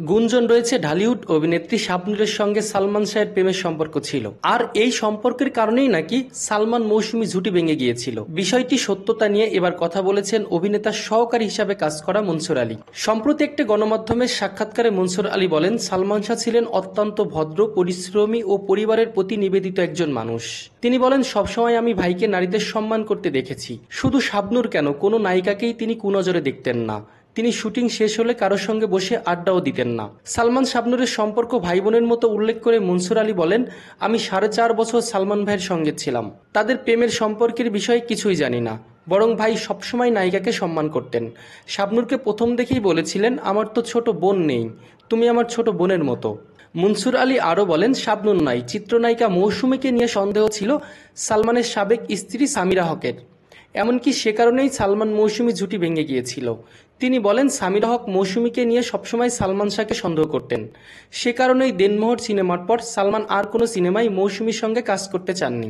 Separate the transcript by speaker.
Speaker 1: গুঞ্জন রয়েছে ঢালিউড অভিনেত্রী শাবনূরের সঙ্গে সালমান শাহের প্রেমের সম্পর্ক ছিল, আর এই সম্পর্কের কারণেই নাকি সালমান মৌসুমী জুটি ভেঙে গিয়েছিল। বিষয়টি সত্যতা নিয়ে এবার কথা বলেছেন অভিনেতার সহকারী হিসাবে কাজ করা মনসুর আলী। সম্প্রতি একটি গণমাধ্যমের সাক্ষাৎকারে মনসুর আলী বলেন, সালমান শাহ ছিলেন অত্যন্ত ভদ্র, পরিশ্রমী ও পরিবারের প্রতি নিবেদিত একজন মানুষ। তিনি বলেন, সবসময় আমি ভাইকে নারীদের সম্মান করতে দেখেছি। শুধু শাবনূর কেন, কোনো নায়িকাকেই তিনি কুনজরে দেখতেন না। তিনি শুটিং শেষ হলে কারোর সঙ্গে বসে আড্ডাও দিতেন না। সালমান শাবনূরের সম্পর্ক ভাই বোনের মতো উল্লেখ করে মনসুর আলী বলেন, আমি 4.5 বছর সালমান ভাইয়ের সঙ্গে ছিলাম। তাদের প্রেমের সম্পর্কের বিষয়ে কিছুই জানি না, বরং ভাই সবসময় নায়িকাকে সম্মান করতেন। শাবনূরকে প্রথম দেখেই বলেছিলেন, আমার তো ছোট বোন নেই, তুমি আমার ছোট বোনের মতো। মনসুর আলী আরও বলেন, শাবনূর নয়, চিত্রনায়িকা মৌসুমীকে নিয়ে সন্দেহ ছিল সালমানের সাবেক স্ত্রী সামিরা হকের। এমনকি সে কারণেই সালমান মৌসুমী জুটি ভেঙে গিয়েছিল। তিনি বলেন, সামিরা হক মৌসুমীকে নিয়ে সবসময় সালমান শাহকে সন্দেহ করতেন। সে কারণেই দেনমোহর সিনেমার পর সালমান আর কোনো সিনেমায় মৌসুমীর সঙ্গে কাজ করতে চাননি।